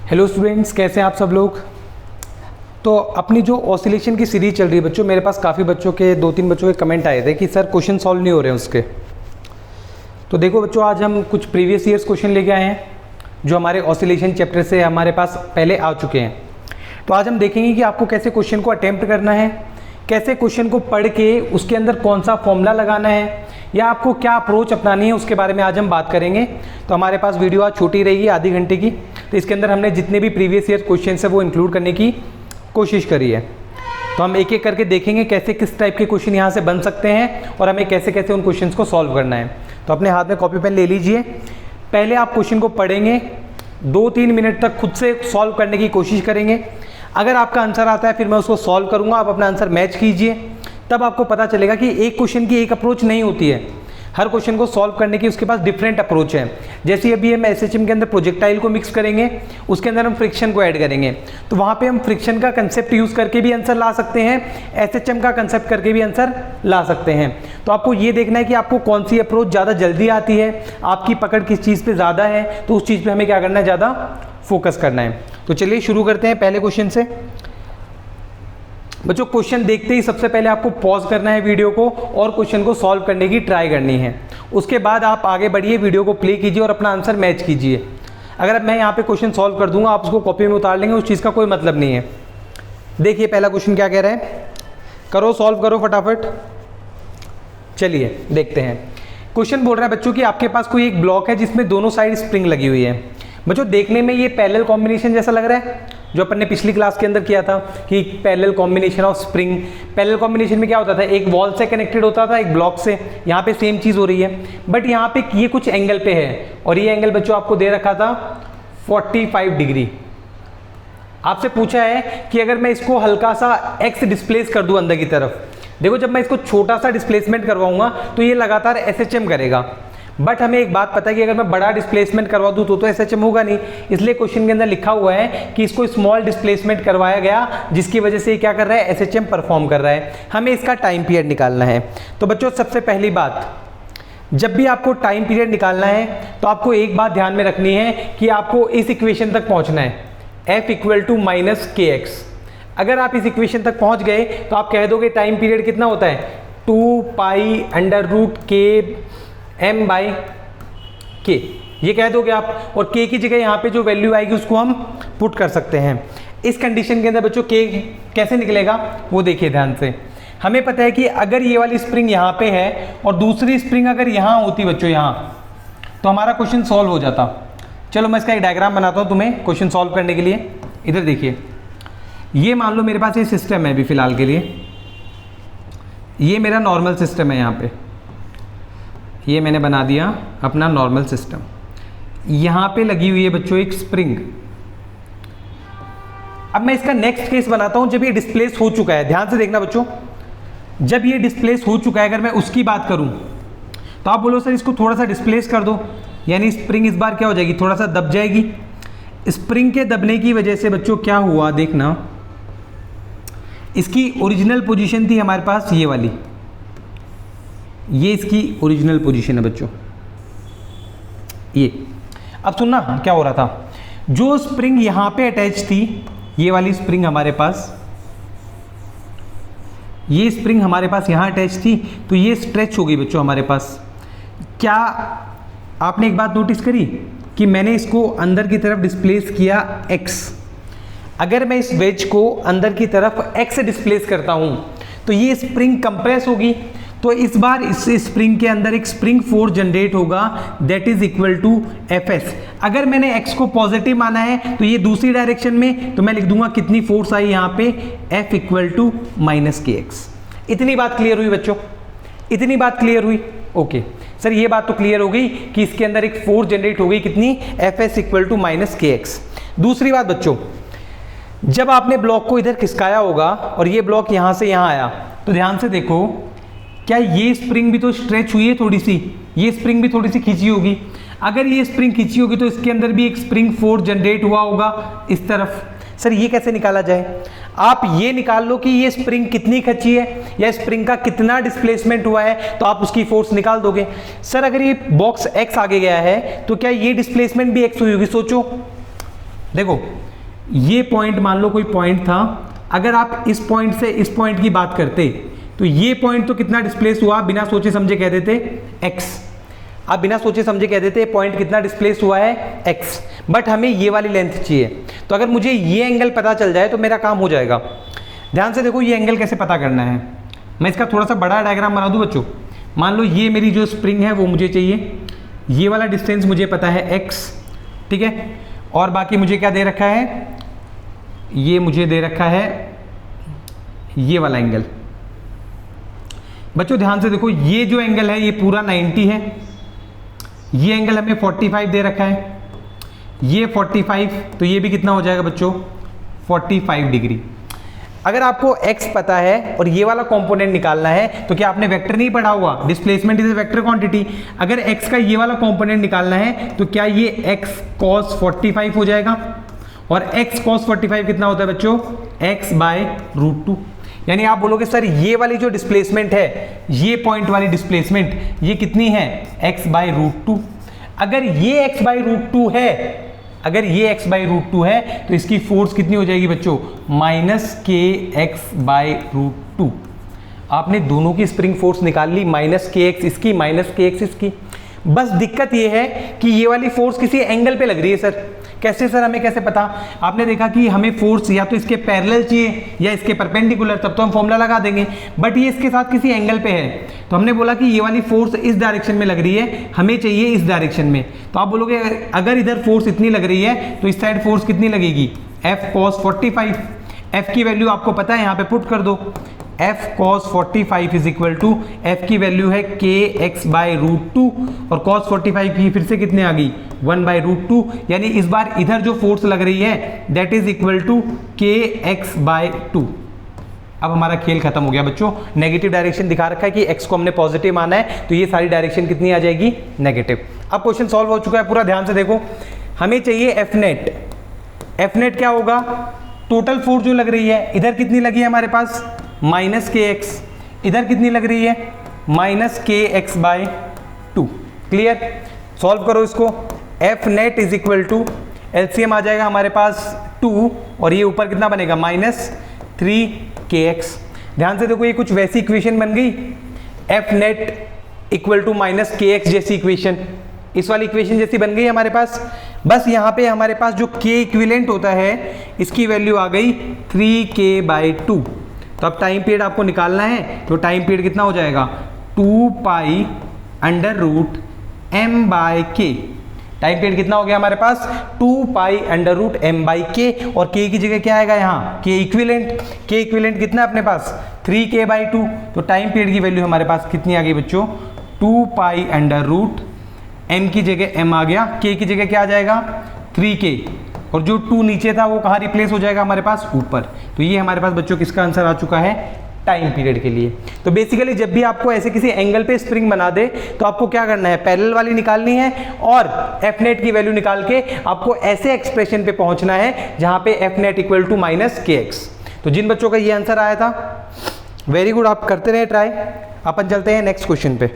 Hello students, कैसे हैं आप सब लोग। तो अपनी जो ऑसिलेशन की सीरीज चल रही है बच्चों, मेरे पास काफ़ी बच्चों के 2-3 बच्चों के कमेंट आए थे कि सर क्वेश्चन सॉल्व नहीं हो रहे हैं उसके। तो देखो बच्चों, आज हम कुछ प्रीवियस ईयर्स क्वेश्चन लेके आए हैं जो हमारे ऑसिलेशन चैप्टर से हमारे पास पहले आ चुके हैं। तो आज हम देखेंगे कि आपको कैसे क्वेश्चन को अटेम्प्ट करना है, कैसे क्वेश्चन को पढ़ के उसके अंदर कौन सा फॉर्मूला लगाना है या आपको क्या अप्रोच अपनानी है, उसके बारे में आज हम बात करेंगे। तो हमारे पास वीडियो आज छोटी रहेगी, आधी घंटे की। तो इसके अंदर हमने जितने भी प्रीवियस ईयर क्वेश्चन है वो इंक्लूड करने की कोशिश करी है। तो हम एक एक करके देखेंगे कैसे किस टाइप के क्वेश्चन यहाँ से बन सकते हैं और हमें कैसे कैसे उन क्वेश्चन को सॉल्व करना है। तो अपने हाथ में कॉपी पेन ले लीजिए। पहले आप क्वेश्चन को पढ़ेंगे, 2-3 मिनट तक खुद से सॉल्व करने की कोशिश करेंगे। अगर आपका आंसर आता है फिर मैं उसको सॉल्व करूँगा, आप अपना आंसर मैच कीजिए। तब आपको पता चलेगा कि एक क्वेश्चन की एक अप्रोच नहीं होती है, हर क्वेश्चन को सॉल्व करने की उसके पास डिफरेंट अप्रोच है। जैसे अभी हम एसएचएम के अंदर प्रोजेक्टाइल को मिक्स करेंगे, उसके अंदर हम फ्रिक्शन को ऐड करेंगे, तो वहाँ पे हम फ्रिक्शन का कंसेप्ट यूज़ करके भी आंसर ला सकते हैं, एसएचएम का कंसेप्ट करके भी आंसर ला सकते हैं। तो आपको ये देखना है कि आपको कौन सी अप्रोच ज़्यादा जल्दी आती है, आपकी पकड़ किस चीज़ पर ज़्यादा है, तो उस चीज़ पर हमें क्या करना है, ज़्यादा फोकस करना है। तो चलिए शुरू करते हैं पहले क्वेश्चन से। बच्चों, क्वेश्चन देखते ही सबसे पहले आपको पॉज करना है वीडियो को और क्वेश्चन को सॉल्व करने की ट्राई करनी है। उसके बाद आप आगे बढ़िए, वीडियो को प्ले कीजिए और अपना आंसर मैच कीजिए। अगर अब मैं यहाँ पे क्वेश्चन सॉल्व कर दूंगा, आप उसको कॉपी में उतार लेंगे, उस चीज़ का कोई मतलब नहीं है। देखिए पहला क्वेश्चन क्या कह रहा है, करो सॉल्व करो फटाफट। चलिए देखते हैं। क्वेश्चन बोल रहा है बच्चों कि आपके पास कोई एक ब्लॉक है जिसमें दोनों साइड स्प्रिंग लगी हुई है। बच्चों देखने में ये पैरेलल कॉम्बिनेशन जैसा लग रहा है, जो अपन ने पिछली क्लास के अंदर किया था कि parallel combination of spring. Parallel combination में क्या होता था, एक वॉल से कनेक्टेड होता था, एक ब्लॉक से। यहाँ पे सेम चीज़ हो रही है, बट यहाँ पे ये कुछ एंगल पे है और ये एंगल बच्चों आपको दे रखा था 45 डिग्री। आपसे पूछा है कि अगर मैं इसको हल्का सा एक्स डिस्प्लेस कर दूँ अंदर की तरफ, देखो जब मैं इसको छोटा सा डिस्प्लेसमेंट करवाऊंगा तो ये लगातार एसएचएम करेगा। बट हमें एक बात पता है कि अगर मैं बड़ा डिस्प्लेसमेंट करवा दूं तो एसएचएम होगा नहीं, इसलिए क्वेश्चन के अंदर लिखा हुआ है कि इसको स्मॉल डिस्प्लेसमेंट करवाया गया, जिसकी वजह से ये क्या कर रहा है, एसएचएम परफॉर्म कर रहा है। हमें इसका टाइम पीरियड निकालना है। तो बच्चों सबसे पहली बात, जब भी आपको टाइम पीरियड निकालना है तो आपको एक बात ध्यान में रखनी है कि आपको इस इक्वेशन तक पहुंचना है, F = -kx। अगर आप इस इक्वेशन तक पहुंच गए तो आप कह दोगे टाइम पीरियड कितना होता है, 2π√k m/k, ये कह दोगे आप। और k की जगह यहाँ पे जो वैल्यू आएगी उसको हम पुट कर सकते हैं। इस कंडीशन के अंदर बच्चों k कैसे निकलेगा वो देखिए ध्यान से। हमें पता है कि अगर ये वाली स्प्रिंग यहाँ पे है और दूसरी स्प्रिंग अगर यहाँ होती बच्चों यहाँ, तो हमारा क्वेश्चन सॉल्व हो जाता। चलो मैं इसका एक डायग्राम बनाता हूँ तुम्हें क्वेश्चन सॉल्व करने के लिए। इधर देखिए, ये मान लो मेरे पास ये सिस्टम है अभी फिलहाल के लिए, ये मेरा नॉर्मल सिस्टम है। यहाँ पे ये मैंने बना दिया अपना नॉर्मल सिस्टम। यहाँ पे लगी हुई है बच्चों एक स्प्रिंग। अब मैं इसका नेक्स्ट केस बनाता हूँ जब ये डिस्प्लेस हो चुका है। ध्यान से देखना बच्चों, जब ये डिस्प्लेस हो चुका है, अगर मैं उसकी बात करूँ तो आप बोलो सर इसको थोड़ा सा डिस्प्लेस कर दो, यानी स्प्रिंग इस बार क्या हो जाएगी, थोड़ा सा दब जाएगी। स्प्रिंग के दबने की वजह से बच्चों क्या हुआ देखना, इसकी ओरिजिनल पोजीशन थी हमारे पास ये वाली, ये इसकी ओरिजिनल पोजीशन है बच्चों ये। अब सुनना क्या हो रहा था, जो स्प्रिंग यहाँ पे अटैच थी, ये वाली स्प्रिंग हमारे पास, ये स्प्रिंग हमारे पास यहाँ अटैच थी, तो ये स्ट्रेच हो गई बच्चों हमारे पास। क्या आपने एक बात नोटिस करी कि मैंने इसको अंदर की तरफ डिस्प्लेस किया x। अगर मैं इस वेज को अंदर की तरफ x डिस्प्लेस करता हूं तो ये स्प्रिंग कंप्रेस होगी, तो इस बार इस स्प्रिंग के अंदर एक स्प्रिंग फोर्स जनरेट होगा, that is equal to Fs। अगर मैंने x को पॉजिटिव माना है तो ये दूसरी डायरेक्शन में, तो मैं लिख दूंगा कितनी फोर्स आई यहाँ पे, F = -kx। इतनी बात क्लियर हुई बच्चों, इतनी बात क्लियर हुई। ओके सर, ये बात तो क्लियर हो गई कि इसके अंदर एक फोर्स जनरेट हो गई, कितनी, Fs = -kx। दूसरी बात बच्चों, जब आपने ब्लॉक को इधर खिसकाया होगा और ये ब्लॉक यहाँ से यहाँ आया, तो ध्यान से देखो, क्या ये स्प्रिंग भी तो स्ट्रेच हुई है थोड़ी सी, ये स्प्रिंग भी थोड़ी सी खींची होगी। अगर ये स्प्रिंग खींची होगी तो इसके अंदर भी एक स्प्रिंग फोर्स जनरेट हुआ होगा इस तरफ। सर ये कैसे निकाला जाए, आप ये निकाल लो कि ये स्प्रिंग कितनी खींची है या स्प्रिंग का कितना डिस्प्लेसमेंट हुआ है, तो आप उसकी फोर्स निकाल दोगे। सर अगर ये बॉक्स x आगे गया है तो क्या ये डिस्प्लेसमेंट भी x हुई होगी, सोचो। देखो ये पॉइंट मान लो कोई पॉइंट था, अगर आप इस पॉइंट से इस पॉइंट की बात करते तो ये पॉइंट तो कितना डिस्प्लेस हुआ, बिना सोचे समझे कह देते x। आप बिना सोचे समझे कह देते पॉइंट कितना डिस्प्लेस हुआ है x, बट हमें ये वाली लेंथ चाहिए। तो अगर मुझे ये एंगल पता चल जाए तो मेरा काम हो जाएगा। ध्यान से देखो ये एंगल कैसे पता करना है। मैं इसका थोड़ा सा बड़ा डायग्राम बना दूं बच्चों। मान लो ये मेरी जो स्प्रिंग है वो मुझे चाहिए, ये वाला डिस्टेंस मुझे पता है x, ठीक है, और बाकी मुझे क्या दे रखा है, ये मुझे दे रखा है ये वाला एंगल। बच्चों ध्यान से देखो ये जो एंगल है ये पूरा 90 है, ये एंगल हमें 45 दे रखा है, ये 45, तो ये भी कितना हो जाएगा बच्चों 45 डिग्री। अगर आपको x पता है और ये वाला कंपोनेंट निकालना है तो क्या आपने वेक्टर नहीं पढ़ा हुआ, displacement is a vector quantity. अगर x का ये वाला कंपोनेंट निकालना है तो क्या ये x cos 45 हो जाएगा, और x cos 45 कितना होता है बच्चों x/√2। यानी आप बोलोगे सर ये वाली जो डिस्प्लेसमेंट है, ये पॉइंट वाली डिस्प्लेसमेंट ये कितनी है x/√2। अगर ये x/√2 है, अगर ये x/√2 है तो इसकी फोर्स कितनी हो जाएगी बच्चों -kx/√2। आपने दोनों की स्प्रिंग फोर्स निकाल ली, -kx इसकी -kx इसकी। बस दिक्कत ये है कि ये वाली फोर्स किसी एंगल पे लग रही है। सर कैसे, सर हमें कैसे पता। आपने देखा कि हमें फोर्स या तो इसके पैरेलल चाहिए या इसके परपेंडिकुलर, तब तो हम फॉर्मूला लगा देंगे, बट ये इसके साथ किसी एंगल पे है। तो हमने बोला कि ये वाली फोर्स इस डायरेक्शन में लग रही है, हमें चाहिए इस डायरेक्शन में। तो आप बोलोगे अगर इधर फोर्स इतनी लग रही है तो इस साइड फोर्स कितनी लगेगी f cos 45। f की वैल्यू आपको पता है, यहाँ पे पुट कर दो, f cos 45 is equal to f की वैल्यू है kx/√2 और cos 45 की फिर से कितने आ गई 1/√2। यानी इस बार इधर जो फोर्स लग रही है that is equal to kx/2। अब हमारा खेल खत्म हो गया बच्चों। नेगेटिव डायरेक्शन दिखा रखा है कि x को हमने पॉजिटिव माना है, तो ये सारी डायरेक्शन कितनी आ जाएगी नेगेटिव। अब क्वेश्चन सॉल्व हो चुका है पूरा, ध्यान से देखो। हमें चाहिए एफ नेट। एफ नेट क्या होगा, टोटल फोर्स जो लग रही है, इधर कितनी लगी है हमारे पास -kx, इधर कितनी लग रही है -kx/2। क्लियर, सॉल्व करो इसको। F net is equal to LCM आ जाएगा हमारे पास 2 और ये ऊपर कितना बनेगा -3kx। ध्यान से देखो ये कुछ वैसी इक्वेशन बन गई, F net equal to -kx जैसी इक्वेशन, इस वाली इक्वेशन जैसी बन गई हमारे पास। बस यहाँ पे हमारे पास जो k इक्विवेलेंट होता है इसकी वैल्यू आ गई 3k/2। तो अब टाइम पीरियड आपको निकालना है, तो टाइम पीरियड कितना हो जाएगा 2π√m/k। टाइम पीरियड कितना हो गया हमारे पास 2π√m/k, और k की जगह क्या आएगा यहाँ k इक्विवेलेंट। k इक्विवेलेंट कितना है अपने पास 3k/2। तो टाइम पीरियड की वैल्यू हमारे पास कितनी आ गई बच्चों 2π√m की जगह m आ गया, k की जगह क्या आ जाएगा 3k, और जो 2 नीचे था वो कहाँ रिप्लेस हो जाएगा हमारे पास ऊपर। तो ये हमारे पास बच्चों किसका आंसर आ चुका है टाइम पीरियड के लिए। तो बेसिकली जब भी आपको ऐसे किसी एंगल पे स्प्रिंग बना दे तो आपको क्या करना है, पैरेलल वाली निकालनी है और एफ नेट की वैल्यू निकाल के आपको ऐसे एक्सप्रेशन पे पहुंचना है जहां पे F net equal to -kx। तो जिन बच्चों का ये आंसर आया था वेरी गुड, आप करते रहे ट्राई। अपन चलते हैं नेक्स्ट क्वेश्चन पे।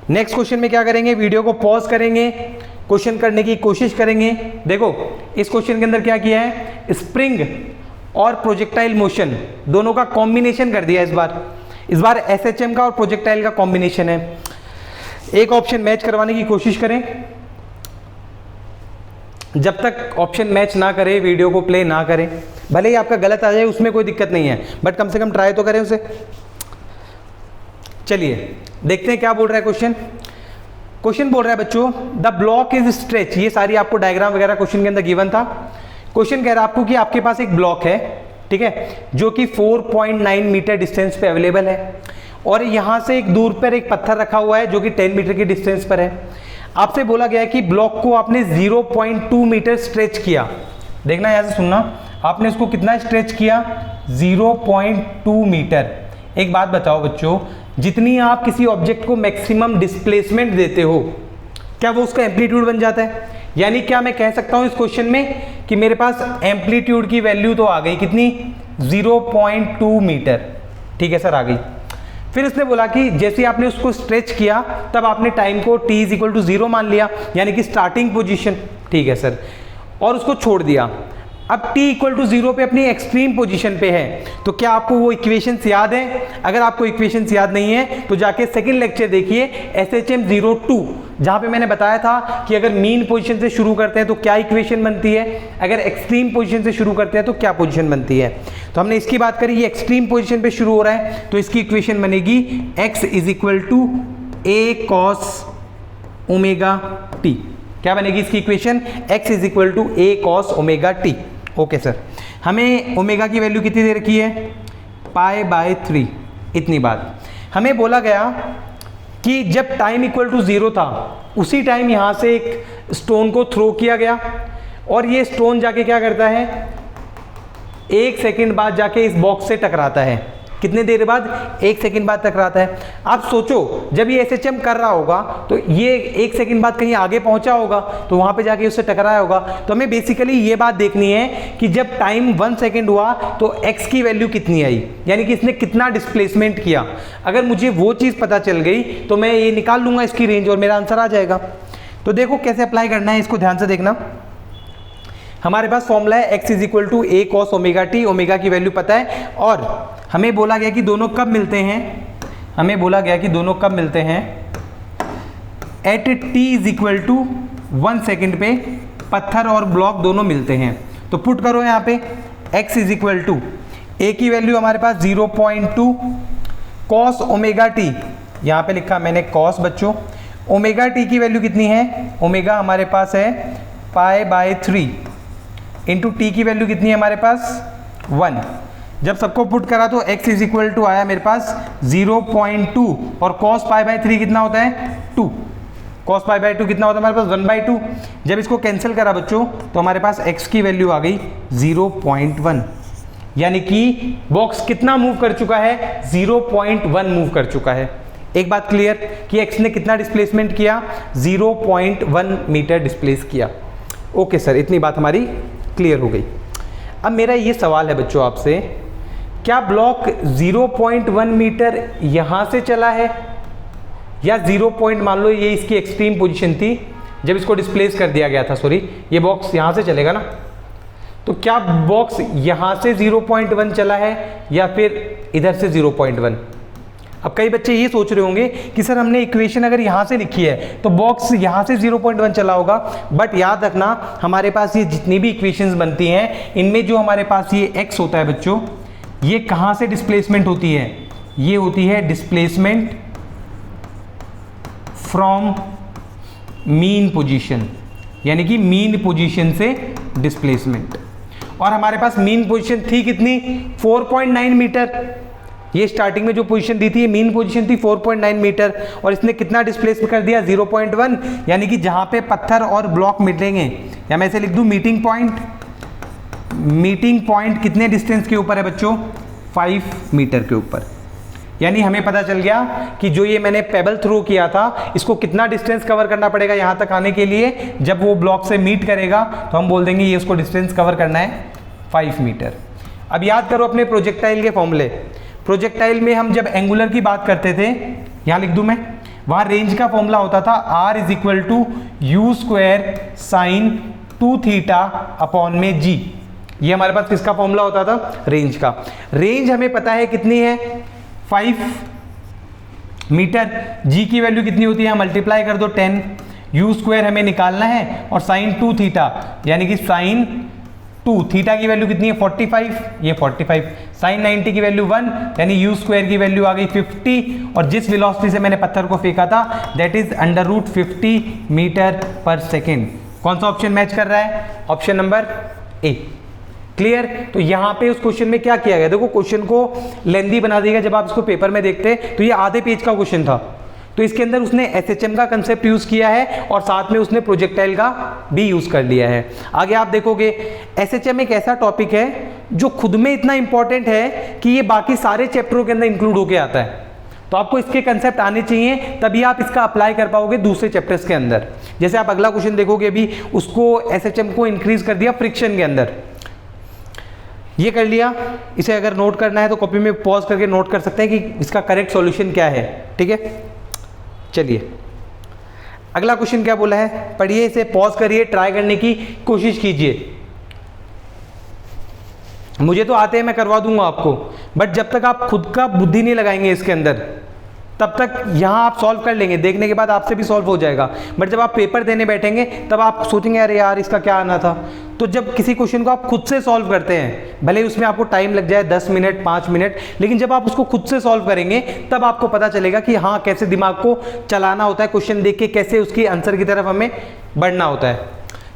नेक्स्ट क्वेश्चन में क्या करेंगे, वीडियो को पॉज करेंगे, क्वेश्चन करने की कोशिश करेंगे। देखो इस क्वेश्चन के अंदर क्या किया है, स्प्रिंग और प्रोजेक्टाइल मोशन दोनों का कॉम्बिनेशन कर दिया। इस बार एसएचएम का और प्रोजेक्टाइल का कॉम्बिनेशन है। एक ऑप्शन मैच करवाने की कोशिश करें, जब तक ऑप्शन मैच ना करे वीडियो को प्ले ना करें। भले ही आपका गलत आ जाए उसमें कोई दिक्कत नहीं है, बट कम से कम ट्राई तो करें उसे। चलिए देखते हैं क्या बोल रहा है क्वेश्चन। क्वेश्चन बोल रहा है बच्चों द ब्लॉक इज स्ट्रेच। ये सारी आपको डायग्राम वगैरह क्वेश्चन के अंदर गिवन था। क्वेश्चन कह रहा है आपको कि आपके पास एक ब्लॉक है, ठीक है, जो कि 4.9 मीटर डिस्टेंस पे अवेलेबल है, और यहां से एक दूर पर एक पत्थर रखा हुआ है जो कि 10 मीटर की डिस्टेंस पर है। आपसे बोला गया है कि ब्लॉक को आपने 0.2 मीटर स्ट्रेच किया। देखना यहां से सुनना, आपने इसको कितना स्ट्रेच किया 0.2 मीटर। एक बात बताओ बच्चों, जितनी आप किसी ऑब्जेक्ट को मैक्सिमम डिस्प्लेसमेंट देते हो क्या वो उसका एम्पलीट्यूड बन जाता है? यानी क्या मैं कह सकता हूं इस क्वेश्चन में कि मेरे पास एम्पलीट्यूड की वैल्यू तो आ गई कितनी 0.2 मीटर। ठीक है सर, आ गई। फिर इसने बोला कि जैसे आपने उसको स्ट्रेच किया तब आपने टाइम को t = 0 मान लिया, यानी कि स्टार्टिंग पोजीशन। ठीक है सर, और उसको छोड़ दिया। अब t इक्वल टू 0 पे अपनी एक्सट्रीम पोजीशन पे है, तो क्या आपको वो इक्वेशंस याद है? अगर आपको इक्वेशंस याद नहीं है तो जाके सेकंड लेक्चर देखिए SHM 02, जहां पे मैंने बताया था कि अगर मीन पोजीशन से शुरू करते हैं तो क्या इक्वेशन बनती है, अगर एक्सट्रीम पोजीशन से शुरू करते हैं तो क्या पोजीशन बनती है। तो हमने इसकी बात करी, ये एक्सट्रीम पोजीशन पे शुरू हो रहा है तो इसकी इक्वेशन बनेगी x is equal to a cos omega t। क्या बनेगी इसकी equation? x is equal to a cos omega t। Okay sir, हमें ओमेगा की वैल्यू कितनी दे रखी है? π/3। इतनी बात हमें बोला गया कि जब टाइम इक्वल टू 0 था उसी टाइम यहाँ से एक स्टोन को थ्रो किया गया और ये स्टोन जाके क्या करता है, 1 सेकंड बाद जाके इस बॉक्स से टकराता है। कितने देर बाद? 1 सेकंड बाद टकराता है। आप सोचो जब ये SHM कर रहा होगा तो ये 1 सेकंड बाद कहीं आगे पहुंचा होगा तो वहां पे जाके उससे टकराया होगा। तो हमें बेसिकली ये बात देखनी है कि जब टाइम 1 सेकंड हुआ तो x की वैल्यू कितनी आई, यानी कि इसने कितना डिस्प्लेसमेंट किया। अगर मुझे वो चीज़ पता चल गई तो मैं ये निकाल लूंगा इसकी रेंज और मेरा आंसर आ जाएगा। तो देखो कैसे अप्लाई करना है, इसको ध्यान से देखना। हमारे पास फॉर्मूला है x is equal to a cos omega t, omega की वैल्यू पता है और हमें बोला गया कि दोनों कब मिलते हैं, हमें बोला गया कि दोनों कब मिलते हैं, at t is equal to 1 second पे पत्थर और ब्लॉक दोनों मिलते हैं। तो पुट करो यहाँ पे x is equal to a की वैल्यू हमारे पास 0.2 cos ओमेगा t, यहाँ पे लिखा मैंने cos बच्चों। ओमेगा t की वैल्यू कितनी है? ओमेगा हमारे पास है π/3 इंटू टी की वैल्यू कितनी है हमारे पास? 1। जब सबको पुट करा तो x इज इक्वल टू आया मेरे पास 0.2 और cos π/3 कितना होता है? 2। cos π/2 कितना होता है हमारे पास? 1/2। जब इसको कैंसिल करा बच्चों तो हमारे पास x की वैल्यू आ गई 0.1, यानी कि बॉक्स कितना मूव कर चुका है? 0.1 मूव कर चुका है। एक बात क्लियर कि x ने कितना डिस्प्लेसमेंट किया? 0.1 मीटर डिस्प्लेस किया। ओके सर, इतनी बात हमारी क्लियर हो गई। अब मेरा ये सवाल है बच्चों आपसे, क्या ब्लॉक 0.1 मीटर यहाँ से चला है या 0 पॉइंट, मान लो ये इसकी एक्सट्रीम पोजीशन थी जब इसको डिस्प्लेस कर दिया गया था, सॉरी ये बॉक्स यहाँ से चलेगा ना, तो क्या बॉक्स यहाँ से 0.1 चला है या फिर इधर से 0.1? अब कई बच्चे ये सोच रहे होंगे कि सर हमने इक्वेशन अगर यहाँ से लिखी है तो बॉक्स यहाँ से 0.1 चला होगा, बट याद रखना हमारे पास ये जितनी भी इक्वेशंस बनती हैं इनमें जो हमारे पास ये x होता है बच्चों, ये कहाँ से डिस्प्लेसमेंट होती है? ये होती है डिस्प्लेसमेंट फ्रॉम मीन पोजीशन, यानी कि मीन पोजीशन से डिस्प्लेसमेंट। और हमारे पास मीन पोजीशन थी कितनी? 4.9 मीटर। ये स्टार्टिंग में जो पोजीशन दी थी ये मीन पोजीशन थी 4.9 मीटर और इसने कितना डिस्प्लेस कर दिया? 0.1, यानी कि जहाँ पे पत्थर और ब्लॉक मिलेंगे, या मैं ऐसे लिख दूँ मीटिंग पॉइंट, मीटिंग पॉइंट कितने डिस्टेंस के ऊपर है बच्चों? 5 मीटर के ऊपर। यानी हमें पता चल गया कि जो ये मैंने पेबल थ्रो किया था इसको कितना डिस्टेंस कवर करना पड़ेगा यहाँ तक आने के लिए। जब वो ब्लॉक से मीट करेगा तो हम बोल देंगे ये उसको डिस्टेंस कवर करना है 5 मीटर। अब याद करो अपने प्रोजेक्टाइल के फॉर्मूले। प्रोजेक्टाइल में हम जब एंगुलर की बात करते थे, यहाँ लिख दूँ मैं, वहाँ रेंज का फॉर्मूला होता था r is equal to u square sine 2 theta upon में g। ये हमारे पास किसका फॉर्मूला होता था? रेंज का। रेंज हमें पता है कितनी है? 5 मीटर। g की वैल्यू कितनी होती है? मल्टीप्लाई कर दो 10। यू स्क्वायर हमें निकालना है और साइन 2 थीटा, यानी कि साइन 2 थीटा की वैल्यू कितनी है? 45, ये 45। साइन 90 की वैल्यू 1, यानी यू स्क्वायर की वैल्यू आ गई 50 और जिस वेलोसिटी से मैंने पत्थर को फेंका था दैट इज √50 मीटर पर सेकेंड। कौन सा ऑप्शन मैच कर रहा है? Option number A. क्लियर? तो यहाँ पे उस क्वेश्चन में क्या किया गया, देखो क्वेश्चन को लेंदी बना देगा। जब आप इसको पेपर में देखते तो ये आधे पेज का क्वेश्चन था, तो इसके अंदर उसने SHM का कंसेप्ट यूज किया है और साथ में उसने प्रोजेक्टाइल का भी यूज कर लिया है। आगे आप देखोगे SHM एक ऐसा टॉपिक है जो खुद में इतना इंपॉर्टेंट है कि ये बाकी सारे चैप्टरों के अंदर इंक्लूड होके आता है। तो आपको इसके कंसेप्ट आने चाहिए, तभी आप इसका अप्लाई कर पाओगे दूसरे चैप्टर्स के अंदर। जैसे आप अगला क्वेश्चन देखोगे, अभी उसको SHM को इंक्रीज कर दिया फ्रिक्शन के अंदर, ये कर लिया। इसे अगर नोट करना है तो कॉपी में पॉज करके नोट कर सकते हैं कि इसका करेक्ट सॉल्यूशन क्या है। ठीक है, चलिए अगला क्वेश्चन क्या बोला है, पढ़िए इसे, पॉज करिए, ट्राई करने की कोशिश कीजिए। मुझे तो आते हैं, मैं करवा दूंगा आपको, बट जब तक आप खुद का बुद्धि नहीं लगाएंगे इसके अंदर, तब तक यहाँ आप सॉल्व कर लेंगे, देखने के बाद आपसे भी सॉल्व हो जाएगा, बट जब आप पेपर देने बैठेंगे तब आप सोचेंगे अरे यार इसका क्या आना था। तो जब किसी क्वेश्चन को आप खुद से सॉल्व करते हैं, भले उसमें आपको टाइम लग जाए 10 मिनट 5 मिनट, लेकिन जब आप उसको खुद से सॉल्व करेंगे तब आपको पता चलेगा कि हाँ कैसे दिमाग को चलाना होता है, क्वेश्चन देख के कैसे उसकी आंसर की तरफ हमें बढ़ना होता है।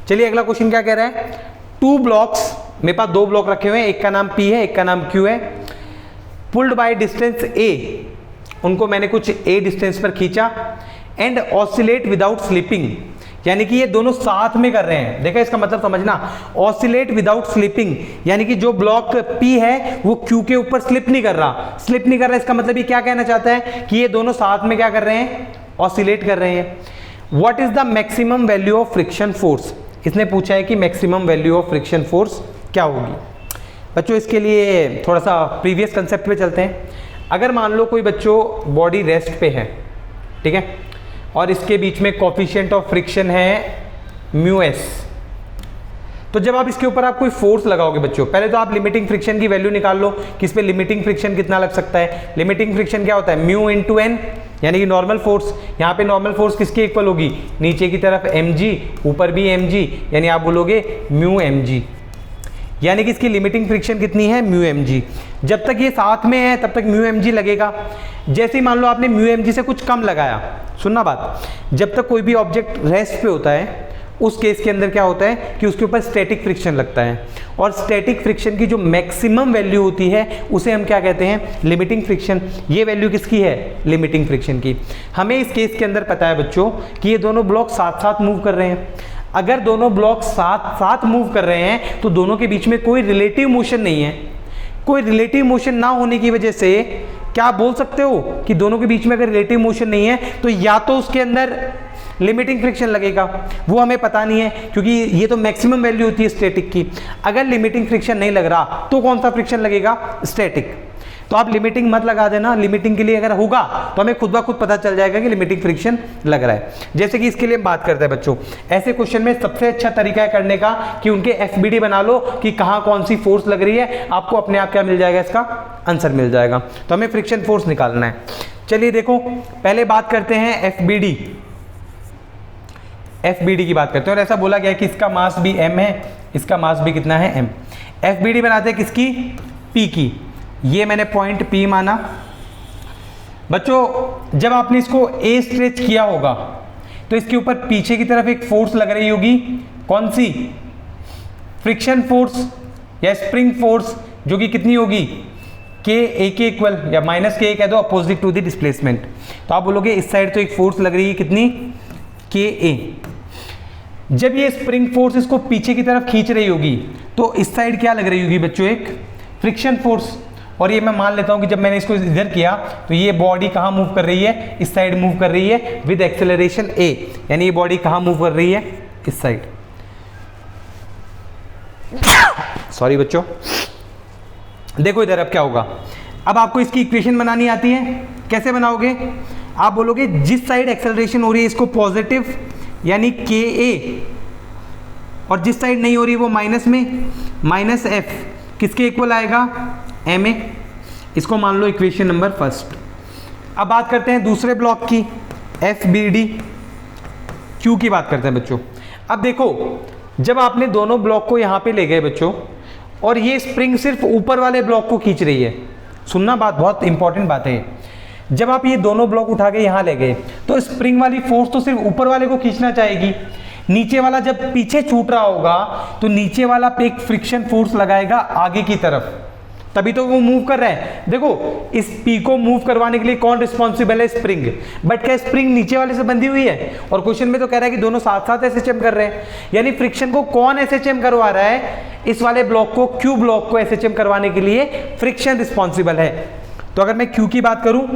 चलिए अगला क्वेश्चन क्या कह रहा है, 2 ब्लॉक्स, मेरे पास 2 ब्लॉक रखे हुए हैं, एक का नाम P है, एक का नाम Q है, पुल्ड बाय डिस्टेंस A, उनको मैंने कुछ A डिस्टेंस पर खींचा, एंड ऑसिलेट विदाउट स्लिपिंग, यानी कि ये दोनों साथ में कर रहे हैं। देखा इसका मतलब समझना, ऑसिलेट विदाउट स्लिपिंग, यानी कि जो ब्लॉक P है वो Q के ऊपर स्लिप नहीं कर रहा, स्लिप नहीं कर रहा, इसका मतलब ये क्या कहना चाहता है कि ये दोनों साथ में क्या कर रहे हैं, ऑसिलेट कर रहे हैं। What is the maximum value of friction force, इसने पूछा है कि maximum value of friction force क्या होगी। बच्चों इसके लिए थोड़ा सा प्रीवियस कंसेप्ट पे चलते हैं। अगर मान लो कोई बच्चों बॉडी रेस्ट पे है, ठीक है, और इसके बीच में कोफिशिएंट ऑफ फ्रिक्शन है μs, तो जब आप इसके ऊपर आप कोई फोर्स लगाओगे बच्चों, पहले तो आप लिमिटिंग फ्रिक्शन की वैल्यू निकाल लो कि इस पे लिमिटिंग फ्रिक्शन कितना लग सकता है। लिमिटिंग फ्रिक्शन क्या होता है, म्यू इंटू एन, यानी कि नॉर्मल फोर्स। यहाँ पे नॉर्मल फोर्स किसके इक्वल होगी, नीचे की तरफ mg, ऊपर भी mg, यानी आप बोलोगे म्यू mg, यानी कि इसकी लिमिटिंग फ्रिक्शन कितनी है, म्यू mg। जब तक ये साथ में है तब तक म्यू mg लगेगा। जैसे ही मान लो आपने म्यू mg से कुछ कम लगाया, सुनना बात, जब तक कोई भी ऑब्जेक्ट रेस्ट पे होता है उस केस के अंदर क्या होता है कि उसके ऊपर स्टैटिक फ्रिक्शन लगता है, और स्टैटिक फ्रिक्शन की जो मैक्सिमम वैल्यू होती है उसे हम क्या कहते हैं, लिमिटिंग फ्रिक्शन। ये वैल्यू किसकी है, लिमिटिंग फ्रिक्शन की। हमें इस केस के अंदर पता है बच्चों कि ये दोनों ब्लॉक साथ साथ मूव कर रहे हैं। अगर दोनों ब्लॉक साथ साथ मूव कर रहे हैं तो दोनों के बीच में कोई रिलेटिव मोशन नहीं है। कोई रिलेटिव मोशन ना होने की वजह से क्या आप बोल सकते हो कि दोनों के बीच में अगर रिलेटिव मोशन नहीं है तो या तो उसके अंदर लिमिटिंग फ्रिक्शन लगेगा, वो हमें पता नहीं है क्योंकि ये तो मैक्सिमम वैल्यू होती है स्टैटिक की। अगर लिमिटिंग फ्रिक्शन नहीं लग रहा तो कौन सा फ्रिक्शन लगेगा, स्टैटिक। तो आप लिमिटिंग मत लगा देना, लिमिटिंग के लिए अगर होगा तो हमें खुद ब खुद पता चल जाएगा कि लिमिटिंग फ्रिक्शन लग रहा है। जैसे कि इसके लिए बात करते हैं बच्चों, ऐसे क्वेश्चन में सबसे अच्छा तरीका है करने का कि उनके एफबीडी बना लो कि कहाँ कौन सी फोर्स लग रही है, आपको अपने आप क्या मिल जाएगा, इसका आंसर मिल जाएगा। तो हमें फ्रिक्शन फोर्स निकालना है। चलिए देखो, पहले बात करते हैं एफबीडी। एफबीडी की बात करते हैं, और ऐसा बोला गया है कि इसका मास भी m है, इसका मास भी कितना है, m। एफबीडी बनाते हैं किसकी, p की। ये मैंने पॉइंट P माना। बच्चों जब आपने इसको A स्ट्रेच किया होगा तो इसके ऊपर पीछे की तरफ एक फोर्स लग रही होगी, कौन सी, फ्रिक्शन फोर्स या स्प्रिंग फोर्स, जो कि कितनी होगी, के ए के इक्वल या माइनस के कह दो, अपोजिट टू द डिस्प्लेसमेंट। तो आप बोलोगे इस साइड तो एक फोर्स लग रही है कितनी, के ए। जब ये स्प्रिंग फोर्स इसको पीछे की तरफ खींच रही होगी तो इस साइड क्या लग रही होगी बच्चों, एक फ्रिक्शन फोर्स। और ये मैं मान लेता हूं कि जब मैंने इसको इधर किया तो ये बॉडी कहाँ मूव कर रही है, इस साइड मूव कर रही है विद एक्सेलरेशन a, यानी ये बॉडी कहाँ मूव कर रही है, इस साइड। सॉरी बच्चों, देखो इधर अब क्या होगा। अब आपको इसकी इक्वेशन बनानी आती है, कैसे बनाओगे, आप बोलोगे जिस साइड एक्सेलरेशन हो रही है इसको पॉजिटिव यानी के ए, और जिस साइड नहीं हो रही वो माइनस में, माइनस एफ, किसके इक्वल आएगा, एम ए। इसको मान लो इक्वेशन नंबर फर्स्ट। अब बात करते हैं दूसरे ब्लॉक की, एफ बी डी क्यू की बात करते हैं बच्चों। अब देखो जब आपने दोनों ब्लॉक को यहाँ पे ले गए बच्चों, और ये स्प्रिंग सिर्फ ऊपर वाले ब्लॉक को खींच रही है, सुनना बात, बहुत इंपॉर्टेंट बात है। जब आप ये दोनों ब्लॉक उठा के यहाँ ले गए तो स्प्रिंग वाली फोर्स तो सिर्फ ऊपर वाले को खींचना चाहेगी, नीचे वाला जब पीछे छूट रहा होगा तो नीचे वाला पे एक फ्रिक्शन फोर्स लगाएगा आगे की तरफ, तभी तो वो मूव कर रहा है। देखो इस पी को मूव करवाने के लिए कौन रिस्पॉन्सिबल है, स्प्रिंग। बट क्या स्प्रिंग नीचे वाले से बंधी हुई है, और क्वेश्चन में तो कह रहा है कि दोनों साथ साथ एसएचएम कर रहे हैं, यानी फ्रिक्शन को कौन एसएचएम करवा रहा है, इस वाले ब्लॉक को, क्यू ब्लॉक को एसएचएम करवाने के लिए फ्रिक्शन रिस्पॉन्सिबल है। तो अगर मैं क्यू की बात करूं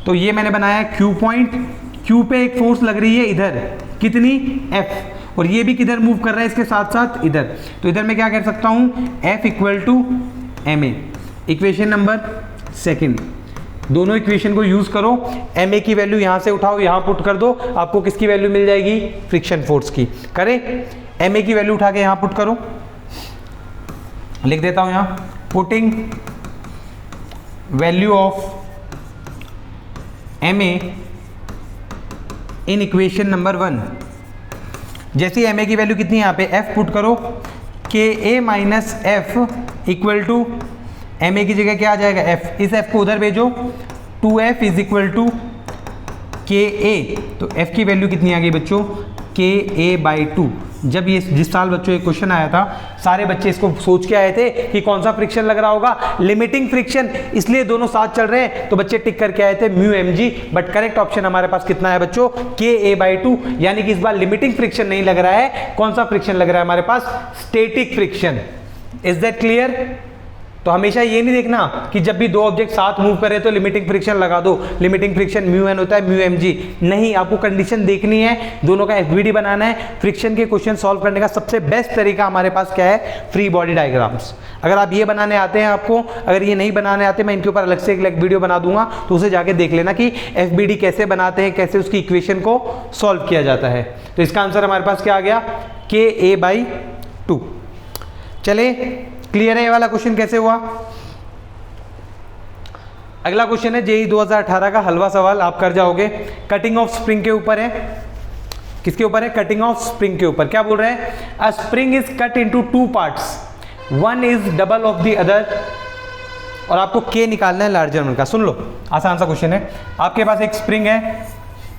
तो ये मैंने बनाया क्यू पॉइंट, क्यू पे एक फोर्स लग रही है इधर, कितनी, एफ, और ये भी किधर मूव कर रहा है इसके साथ साथ इधर। तो इधर मैं क्या कह सकता हूं, F equal to M A. Equation number second, दोनों इक्वेशन को यूज करो, ma की वैल्यू यहां से उठाओ, यहां पुट कर दो, आपको किसकी वैल्यू मिल जाएगी, फ्रिक्शन फोर्स की। करें, ma की वैल्यू उठा के यहां पुट करो, लिख देता हूं यहां, putting value of ma in equation number 1। जैसे ma की वैल्यू कितनी है यहाँ पे, f पुट करो, ka minus F equal to ma की जगह क्या आ जाएगा, f, इस f को उधर भेजो, 2f is equal to ka। तो f की वैल्यू कितनी आ गई बच्चों, ka/2। जब ये जिस साल बच्चों एक क्वेश्चन आया था, सारे बच्चे इसको सोच के आए थे कि कौन सा फ्रिक्शन लग रहा होगा, लिमिटिंग फ्रिक्शन, इसलिए दोनों साथ चल रहे हैं, तो बच्चे टिक करके आए थे μmg। बट करेक्ट ऑप्शन हमारे पास कितना है बच्चों, ka/2, यानी कि इस बार लिमिटिंग फ्रिक्शन नहीं लग रहा है, कौन सा फ्रिक्शन लग रहा है हमारे पास, static friction. Is that clear? तो हमेशा ये नहीं देखना कि जब भी दो ऑब्जेक्ट साथ मूव करे तो लिमिटिंग फ्रिक्शन लगा दो, लिमिटिंग फ्रिक्शन μn होता है μmg, नहीं, आपको कंडीशन देखनी है, दोनों का FBD बनाना है। फ्रिक्शन के क्वेश्चन सॉल्व करने का सबसे बेस्ट तरीका हमारे पास क्या है, फ्री बॉडी डायग्राम्स। अगर आप ये बनाने आते हैं आपको, अगर ये नहीं बनाने आते, मैं इनके ऊपर अलग से एक वीडियो बना दूंगा, तो उसे जाके देख लेना कि FBD कैसे बनाते हैं, कैसे उसकी इक्वेशन को सॉल्व किया जाता है। तो इसका आंसर हमारे पास क्या आ गया, ka/2। चले, क्लियर है ये वाला क्वेश्चन कैसे हुआ। अगला क्वेश्चन है जेईई 2018 का हलवा सवाल, आप कर जाओगे। कटिंग ऑफ स्प्रिंग के ऊपर है, किसके ऊपर है, कटिंग ऑफ स्प्रिंग के ऊपर। क्या बोल रहे हैं, अ spring is cut into 2 parts, one is double of the other, और आपको के निकालना है लार्जर वन का। सुन लो, आसान सा क्वेश्चन है। आपके पास एक स्प्रिंग है,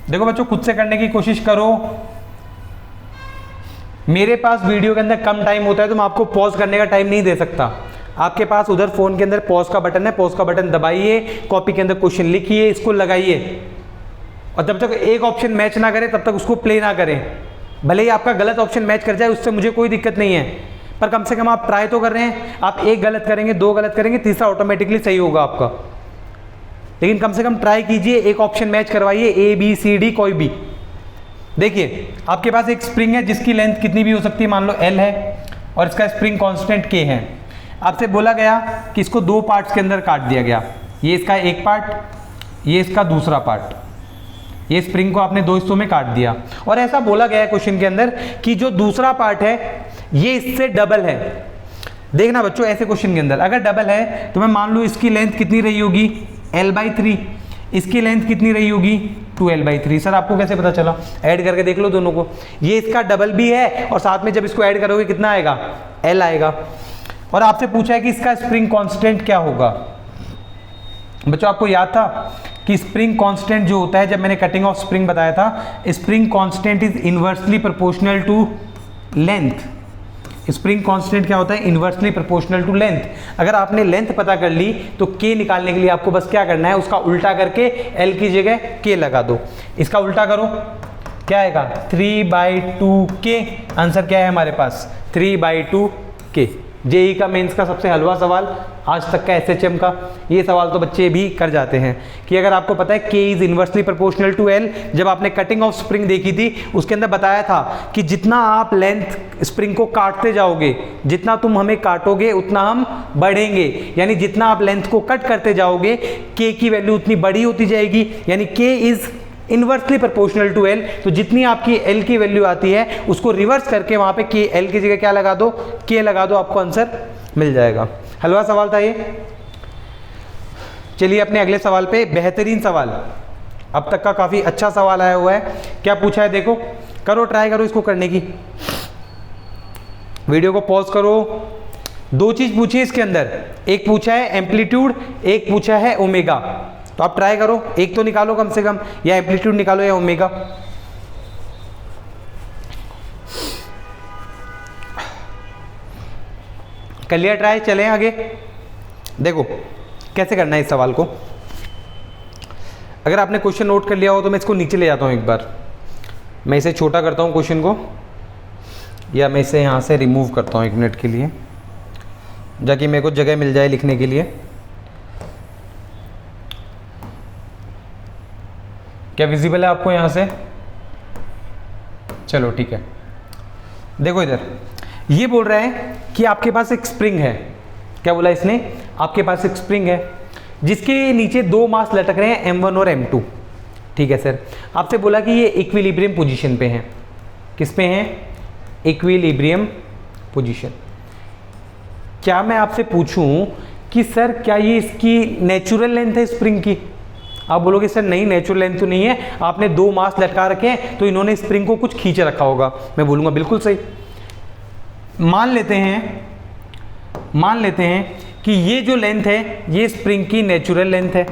देखो बच्चों खुद से करने की कोशिश करो, मेरे पास वीडियो के अंदर कम टाइम होता है तो मैं आपको पॉज करने का टाइम नहीं दे सकता। आपके पास उधर फोन के अंदर पॉज का बटन है, पॉज का बटन दबाइए, कॉपी के अंदर क्वेश्चन लिखिए, इसको लगाइए, और जब तक एक ऑप्शन मैच ना करे तब तक उसको प्ले ना करें। भले ही आपका गलत ऑप्शन मैच कर जाए, उससे मुझे कोई दिक्कत नहीं है, पर कम से कम आप ट्राई तो कर रहे हैं। आप एक गलत करेंगे, दो गलत करेंगे, तीसरा ऑटोमेटिकली सही होगा आपका, लेकिन कम से कम ट्राई कीजिए, एक ऑप्शन मैच करवाइए, ABCD कोई भी। देखिए आपके पास एक स्प्रिंग है जिसकी लेंथ कितनी भी हो सकती है, मान लो L है, और इसका स्प्रिंग कांस्टेंट K है। आपसे बोला गया कि इसको 2 पार्ट्स के अंदर काट दिया गया, ये इसका एक पार्ट, ये इसका दूसरा पार्ट, ये स्प्रिंग को आपने 2 हिस्सों में काट दिया, और ऐसा बोला गया है क्वेश्चन के अंदर कि जो दूसरा पार्ट है ये इससे डबल है। देखना बच्चों, ऐसे क्वेश्चन के अंदर अगर डबल है तो मैं मान लूँ इसकी लेंथ कितनी रही होगी, L/3, इसकी लेंथ कितनी रही होगी, 2L/3। सर आपको कैसे पता चला, ऐड करके देख लो दोनों को, ये इसका डबल भी है, और साथ में जब इसको ऐड करोगे कितना आएगा, L आएगा। और आपसे पूछा है कि इसका स्प्रिंग कांस्टेंट क्या होगा। बच्चों आपको याद था कि स्प्रिंग कांस्टेंट जो होता है, जब मैंने कटिंग ऑफ स्प्रिंग बताया था, spring constant is inversely proportional to length. Spring constant क्या होता है, इनवर्सली प्रोपोर्शनल टू लेंथ। अगर आपने लेंथ पता कर ली तो के निकालने के लिए आपको बस क्या करना है, उसका उल्टा करके L की जगह के लगा दो। इसका उल्टा करो, क्या आएगा, 3/2k। आंसर क्या है हमारे पास, 3/2k। जेईई का मेंस का सबसे हलवा सवाल आज तक का, SHM का ये सवाल तो बच्चे भी कर जाते हैं कि अगर आपको पता है K is inversely proportional to L। जब आपने कटिंग ऑफ स्प्रिंग देखी थी उसके अंदर बताया था कि जितना आप लेंथ स्प्रिंग को काटते जाओगे, जितना तुम हमें काटोगे उतना हम बढ़ेंगे, यानी जितना आप लेंथ को कट करते जाओगे K की वैल्यू उतनी बड़ी होती जाएगी, यानी K is inversely proportional to L। तो जितनी आपकी L की वैल्यू आती है उसको रिवर्स करके वहां पे K, L की जगह क्या लगा दो, K लगा दो, आपको आंसर मिल जाएगा। हलवा सवाल था ये। चलिए अपने अगले सवाल पे, बेहतरीन सवाल, अब तक का काफी अच्छा सवाल आया हुआ है। क्या पूछा है देखो, करो, ट्राई करो इसको करने की। वीडियो को पॉज करो। 2 चीज पूछी है इसके अंदर, एक पूछा है एम्पलीट्यूड, एक पूछा है ओमेगा। तो आप ट्राई करो, एक तो निकालो कम से कम, या एम्पलीट्यूड निकालो या ओमेगा। कर लिया ट्राई, चलें आगे। देखो कैसे करना है इस सवाल को। अगर आपने क्वेश्चन नोट कर लिया हो तो मैं इसको नीचे ले जाता हूं एक बार, मैं इसे छोटा करता हूं क्वेश्चन को, या मैं इसे यहां से रिमूव करता हूं 1 मिनट के लिए, ताकि मेरे को जगह मिल जाए लिखने के लिए। क्या विजिबल है आपको यहां से? चलो ठीक है। देखो इधर ये बोल रहा है कि आपके पास एक स्प्रिंग है। क्या बोला इसने? आपके पास एक स्प्रिंग है जिसके नीचे दो मास लटक रहे हैं M1 और M2। ठीक है सर, आपसे बोला कि ये इक्विलिब्रियम पोजीशन पे हैं। किस पे हैं? Equilibrium position. क्या मैं आपसे पूछूं कि सर क्या ये इसकी नेचुरल लेंथ है स्प्रिंग की? आप बोलोगे सर नहीं, नेचुरल लेंथ तो नहीं है, आपने दो मास लटका रखे हैं तो इन्होंने स्प्रिंग को कुछ खींच रखा होगा। मैं बोलूँगा बिल्कुल सही। मान लेते हैं कि ये जो लेंथ है ये स्प्रिंग की नेचुरल लेंथ है,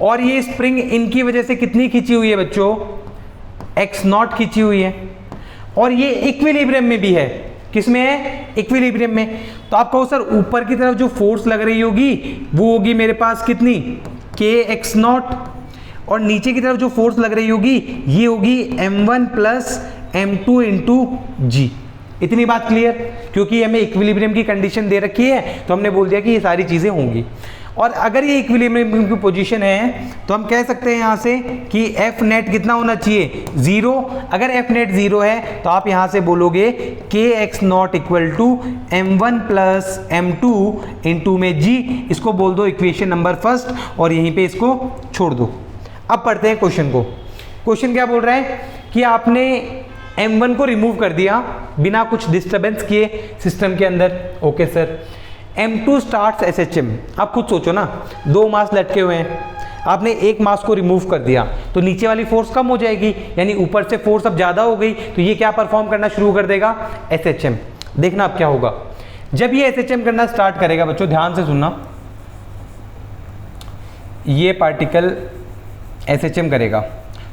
और ये स्प्रिंग इनकी वजह से कितनी खींची हुई है बच्चों? x0 खींची हुई है, और ये इक्विलिब्रियम में भी है। किस में है? इक्विलिब्रियम में। तो आप कहो सर ऊपर की तरफ जो फोर्स लग रही होगी वो होगी मेरे पास कितनी? kx0, और नीचे की तरफ जो फोर्स लग रही होगी ये होगी m1 प्लस m2 इंटू जी। इतनी बात क्लियर? क्योंकि हमें इक्विलिब्रियम की कंडीशन दे रखी है तो हमने बोल दिया कि ये सारी चीज़ें होंगी। और अगर ये इक्विलिब्रियम की पोजीशन है तो हम कह सकते हैं यहाँ से कि एफ नेट कितना होना चाहिए? 0। अगर एफ नेट 0 है तो आप यहाँ से बोलोगे kx0 equal to m1 plus m2 into में g। इसको बोल दो इक्वेशन नंबर फर्स्ट, और यहीं पे इसको छोड़ दो। अब पढ़ते हैं क्वेश्चन को। क्वेश्चन क्या बोल रहा है कि आपने m1 को रिमूव कर दिया बिना कुछ डिस्टर्बेंस किए सिस्टम के अंदर। Okay sir. M2 starts SHM। आप खुद सोचो ना, दो मास लटके हुए हैं, आपने एक मास को रिमूव कर दिया तो नीचे वाली फोर्स कम हो जाएगी, यानी ऊपर से फोर्स अब ज़्यादा हो गई, तो ये क्या परफॉर्म करना शुरू कर देगा? SHM। देखना अब क्या होगा जब ये SHM करना स्टार्ट करेगा। बच्चों ध्यान से सुनना, ये पार्टिकल SHM करेगा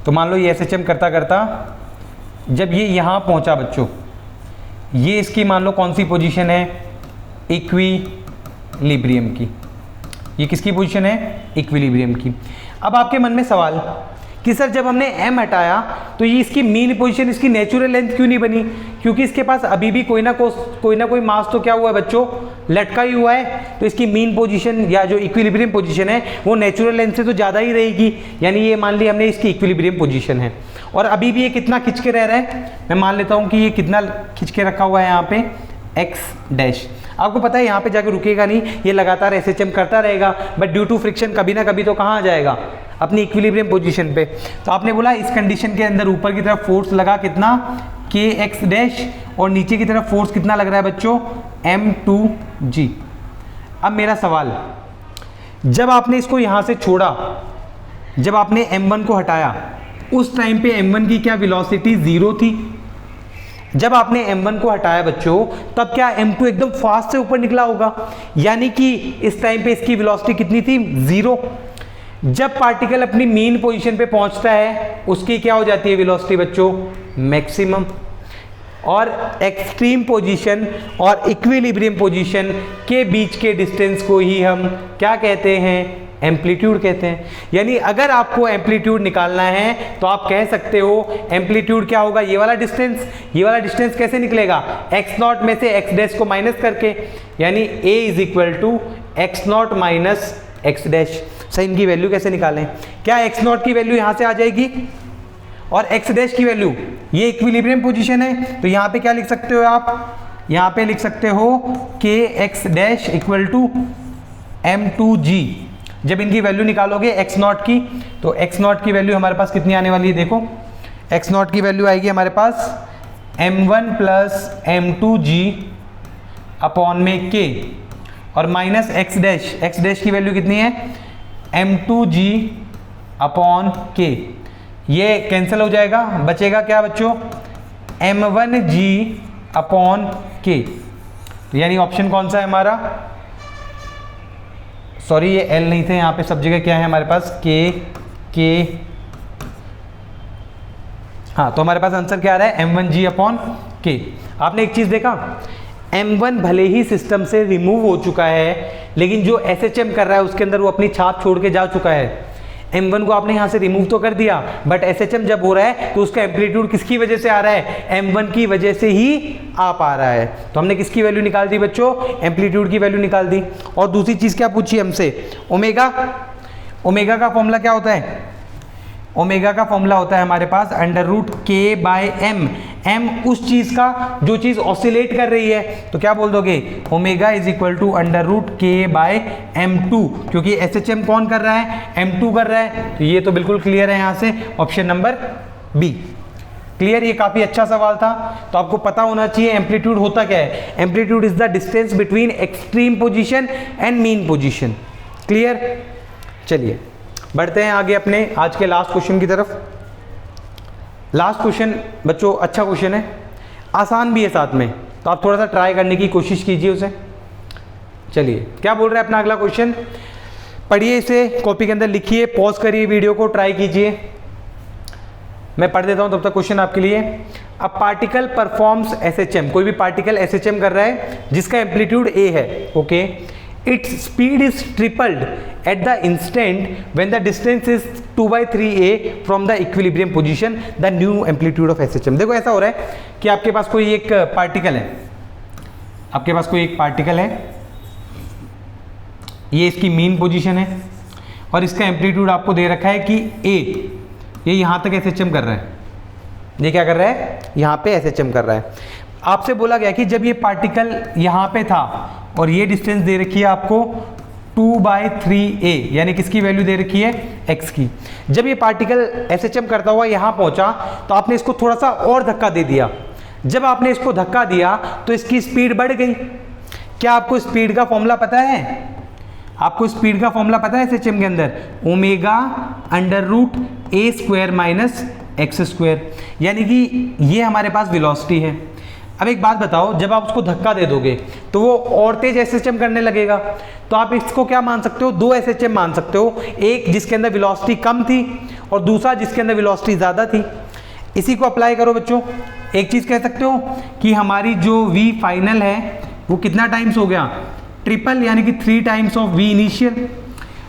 तो मान लो ये SHM करता करता जब ये यहाँ पहुँचा बच्चों, ये इसकी मान लो कौन सी पोजीशन है? इक्विलिब्रियम की। ये किसकी पोजीशन है? इक्विलिब्रियम की। अब आपके मन में सवाल कि सर जब हमने m हटाया तो ये इसकी मीन पोजीशन, इसकी नेचुरल लेंथ क्यों नहीं बनी? क्योंकि इसके पास अभी भी कोई ना कोई मास तो क्या हुआ है बच्चों? लटका ही हुआ है। तो इसकी मीन पोजीशन या जो इक्विलिब्रियम पोजीशन है वो नेचुरल लेंथ से तो ज़्यादा ही रहेगी, यानी ये मान ली हमने इसकी इक्विलिब्रियम पोजीशन है। और अभी भी ये कितना खिंच के रह रहा है? मैं मान लेता हूँ कि ये कितना खिंच के रखा हुआ है यहाँ पे? x dash. आपको पता है यहाँ पे जाके रुकेगा नहीं, ये लगातार SHM करता रहेगा, बट ड्यू टू फ्रिक्शन कभी ना कभी तो कहाँ आ जाएगा? अपनी इक्विलिब्रियम पोजीशन पे। तो आपने बोला इस कंडीशन के अंदर ऊपर की तरफ फोर्स लगा कितना? kx डैश, और नीचे की तरफ फोर्स कितना लग रहा है बच्चों? m2g। अब मेरा सवाल, जब आपने इसको यहाँ से छोड़ा, जब आपने m1 को हटाया, उस टाइम पे m1 की क्या वेलोसिटी 0 थी? जब आपने m1 को हटाया बच्चों तब क्या m2 एकदम फास्ट से ऊपर निकला होगा? यानी कि इस टाइम पे इसकी वेलोसिटी कितनी थी? 0। जब पार्टिकल अपनी मीन पोजीशन पे पहुंचता है उसकी क्या हो जाती है वेलोसिटी बच्चों? मैक्सिमम। और एक्सट्रीम पोजीशन और इक्विलिब्रियम पोजीशन के बीच के डिस्टेंस को ही हम क्या कहते हैं? एम्पलीट्यूड कहते हैं। यानी अगर आपको एम्पलीट्यूड निकालना है तो आप कह सकते हो एम्पलीट्यूड क्या होगा? ये वाला डिस्टेंस। ये वाला डिस्टेंस कैसे निकलेगा? x0 में से x डैश को माइनस करके, यानी a is equal to x0 minus x dash. सही, इनकी वैल्यू कैसे निकालें? क्या x0 की वैल्यू यहाँ से आ जाएगी और x डैश की वैल्यू, ये इक्विलिब्रियम पोजीशन है तो यहाँ पे क्या लिख सकते हो आप? यहाँ पे लिख सकते हो kx dash equal to m2g। जब इनकी वैल्यू निकालोगे x0 की तो x0 की वैल्यू हमारे पास कितनी आने वाली है? देखो x0 की वैल्यू आएगी हमारे पास m1 प्लस m2g अपॉन में k, और माइनस x डैश की वैल्यू कितनी है? m2g upon k। ये कैंसिल हो जाएगा, बचेगा क्या बच्चों? m1g upon k। तो यानी ऑप्शन कौन सा है हमारा? सॉरी ये L नहीं थे यहाँ पे, सब जगह क्या है हमारे पास? K। हाँ, तो हमारे पास आंसर क्या आ रहा है? m1g upon k। आपने एक चीज़ देखा, m1 भले ही सिस्टम से रिमूव हो चुका है लेकिन जो SHM कर रहा है उसके अंदर वो अपनी छाप छोड़ के जा चुका है। m1 को आपने यहाँ से रिमूव तो कर दिया, बट SHM जब हो रहा है तो उसका एम्पलीट्यूड किसकी वजह से आ रहा है? m1 की वजह से ही आ पा रहा है। तो हमने किसकी वैल्यू निकाल दी बच्चों? एम्पलीट्यूड की वैल्यू निकाल दी। और दूसरी चीज़ क्या पूछी हमसे? ओमेगा। ओमेगा का फॉर्मूला क्या होता है? ओमेगा का फॉर्मूला होता है हमारे पास under root k by m। m उस चीज का जो चीज ऑसिलेट कर रही है, तो क्या बोल दोगे, omega is equal to under root के बाय m2, क्योंकि SHM कौन कर रहा है, m2 कर रहा है। तो ये तो बिल्कुल क्लियर है, यहां से ऑप्शन नंबर बी क्लियर। ये काफी अच्छा सवाल था। तो आपको पता होना चाहिए एम्पलीट्यूड होता क्या है। Amplitude is the distance between extreme position and mean position. Clear. चलिए बढ़ते हैं आगे अपने आज के लास्ट क्वेश्चन की तरफ। लास्ट क्वेश्चन बच्चों अच्छा क्वेश्चन है, आसान भी है साथ में, तो आप थोड़ा सा ट्राई करने की कोशिश कीजिए उसे। चलिए क्या बोल रहा है अपना अगला क्वेश्चन, पढ़िए इसे, कॉपी के अंदर लिखिए, पॉज करिए वीडियो को, ट्राई कीजिए। मैं पढ़ देता हूं तब तक क्वेश्चन आपके लिए। अ पार्टिकल परफॉर्म्स SHM, कोई भी पार्टिकल SHM कर रहा है जिसका एम्पलीट्यूड a है, okay, its speed is tripled at the instant when the distance is 2/3a from the equilibrium position, the new amplitude of SHM। देखो ऐसा हो रहा है कि आपके पास कोई एक पार्टिकल है, आपके पास कोई एक पार्टिकल है, ये इसकी मीन पोजीशन है और इसका एम्पलीट्यूड आपको दे रखा है कि a, ये यहाँ तक SHM कर रहा है, ये क्या कर रहा है, यहाँ पे SHM कर रहा है। आपसे बोला गया कि जब ये पार्टिकल यहाँ पे था और ये डिस्टेंस दे रखी है आपको 2/3a, यानी किसकी वैल्यू दे रखी है, x की। जब ये पार्टिकल SHM करता हुआ यहाँ पहुँचा तो आपने इसको थोड़ा सा और धक्का दे दिया। जब आपने इसको धक्का दिया तो इसकी स्पीड बढ़ गई। क्या आपको स्पीड का फॉर्मूला पता है, आपको स्पीड का फॉर्मूला पता है SHM के अंदर, omega under root a square minus X square, यानी कि ये हमारे पास वेलोसिटी है। अब एक बात बताओ, जब आप उसको धक्का दे दोगे तो वो और तेज SHM करने लगेगा, तो आप इसको क्या मान सकते हो, दो SHM मान सकते हो, एक जिसके अंदर वेलोसिटी कम थी और दूसरा जिसके अंदर वेलोसिटी ज़्यादा थी। इसी को अप्लाई करो बच्चों। एक चीज़ कह सकते हो कि हमारी जो v फाइनल है वो कितना टाइम्स हो गया, ट्रिपल, यानी कि 3 टाइम्स ऑफ v इनिशियल।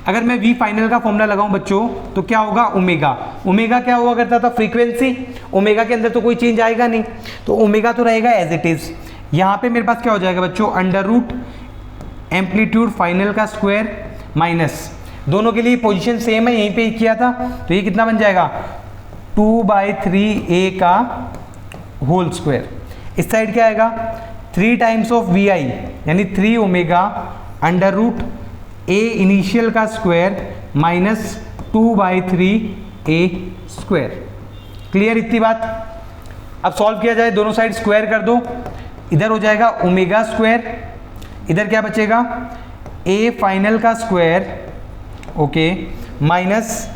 अगर मैं v फाइनल का फॉर्मूला लगाऊं बच्चों तो क्या होगा, ओमेगा। ओमेगा क्या हुआ करता था, फ्रीक्वेंसी। ओमेगा के अंदर तो कोई चेंज आएगा नहीं, तो ओमेगा तो रहेगा एज इट इज। यहाँ पे मेरे पास क्या हो जाएगा बच्चों, अंडर रूट एम्पलीट्यूड फाइनल का स्क्वायर माइनस, दोनों के लिए पोजीशन सेम है, यहीं पे किया था, तो ये कितना बन जाएगा, 2/3a का होल स्क्वायर। इस साइड क्या आएगा, 3 टाइम्स ऑफ vi, यानी 3 omega under root a initial का square minus 2/3a square. Clear इतनी बात। अब सॉल्व किया जाए, दोनों साइड स्क्वायर कर दो, इधर हो जाएगा ओमेगा स्क्वायर, इधर क्या बचेगा, a फाइनल का square, okay, minus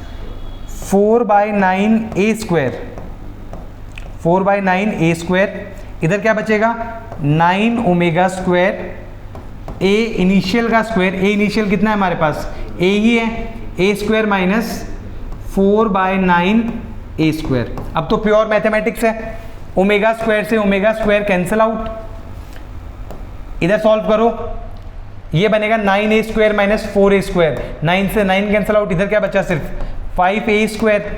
4/9a square, 4/9a square, इधर क्या बचेगा, 9 ओमेगा स्क्वायर, a इनिशियल का स्क्वायर, a इनिशियल कितना है हमारे पास, a ही है, a square minus 4/9a square. अब तो प्योर मैथमेटिक्स है, ओमेगा स्क्वायर से ओमेगा स्क्वायर कैंसिल आउट, इधर सॉल्व करो, ये बनेगा 9a square minus 4a square, 9 से 9 कैंसिल आउट, इधर क्या बचा, सिर्फ 5a स्क्वायर,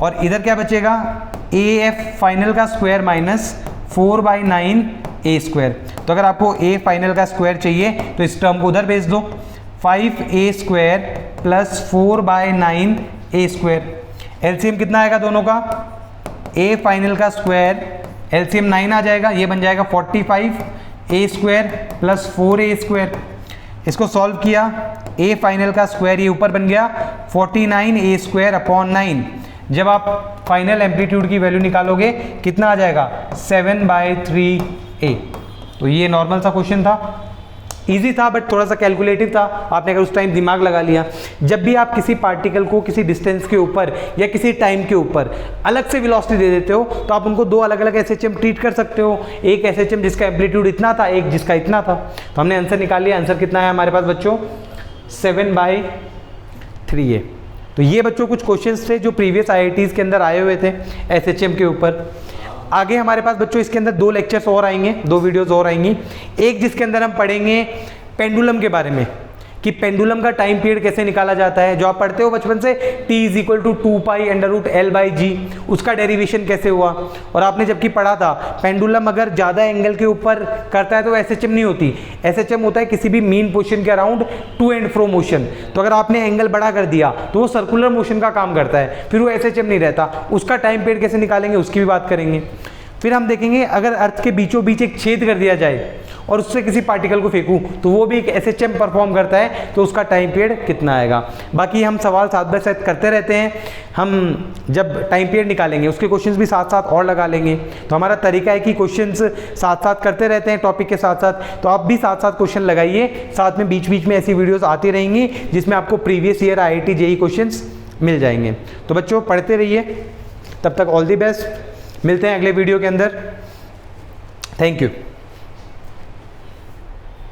और इधर क्या बचेगा, af फाइनल का स्क्वायर माइनस 4/9a स्क्वायर। तो अगर आपको a फाइनल का स्क्वायर चाहिए तो इस टर्म को उधर भेज दो, 5a square plus 4/9a square. LCM कितना आएगा दोनों का, a फाइनल का स्क्वायर, एलसीएम 9 आ जाएगा, ये बन जाएगा 45a square plus 4a square. इसको सॉल्व किया, a फाइनल का स्क्वायर ये ऊपर बन गया 49a स्क्वायर अपॉन 9। जब आप फाइनल एम्पलीट्यूड की वैल्यू निकालोगे कितना आ जाएगा, 7/3a। तो ये नॉर्मल सा क्वेश्चन था, इजी था बट थोड़ा सा कैलकुलेटिव था, आपने अगर उस टाइम दिमाग लगा लिया। जब भी आप किसी पार्टिकल को किसी डिस्टेंस के ऊपर या किसी टाइम के ऊपर अलग से वेलोसिटी दे देते हो तो आप उनको दो अलग अलग SHM ट्रीट कर सकते हो, एक SHM जिसका एम्पलीट्यूड इतना था, एक जिसका इतना था। तो हमने आंसर निकाल लिया, आंसर कितना है हमारे पास बच्चों, 7/3a। तो ये बच्चों कुछ क्वेश्चंस थे जो प्रीवियस IITs के अंदर आए हुए थे SHM के ऊपर। आगे हमारे पास बच्चों इसके अंदर 2 लेक्चर्स और आएंगे, 2 वीडियोस और आएंगी। एक जिसके अंदर हम पढ़ेंगे पेंडुलम के बारे में, कि पेंडुलम का टाइम पीरियड कैसे निकाला जाता है, जो आप पढ़ते हो बचपन से, t = 2π√L/g, उसका डेरिवेशन कैसे हुआ। और आपने जबकि पढ़ा था पेंडुलम अगर ज़्यादा एंगल के ऊपर करता है तो SHM नहीं होती, SHM होता है किसी भी मीन पोजीशन के around two and fro motion. तो अगर आपने एंगल बड़ा कर दिया तो वो सर्कुलर मोशन का काम करता है, फिर वो SHM नहीं रहता। उसका टाइम पीरियड कैसे निकालेंगे उसकी भी बात करेंगे। फिर हम देखेंगे अगर अर्थ के बीचों बीच एक छेद कर दिया जाए और उससे किसी पार्टिकल को फेंकूं तो वो भी एक SHM परफॉर्म करता है, तो उसका टाइम पीरियड कितना आएगा। बाकी हम सवाल साथ बाय साथ करते रहते हैं, हम जब टाइम पीरियड निकालेंगे उसके क्वेश्चंस भी साथ साथ और लगा लेंगे। तो हमारा तरीका है कि क्वेश्चंस साथ साथ करते रहते हैं टॉपिक के साथ साथ, तो आप भी साथ साथ क्वेश्चन लगाइए, साथ में बीच बीच में ऐसी वीडियोज़ आती रहेंगी जिसमें आपको previous year IIT JEE questions मिल जाएंगे। तो बच्चों पढ़ते रहिए, तब तक ऑल द बेस्ट, मिलते हैं अगले वीडियो के अंदर। Thank you.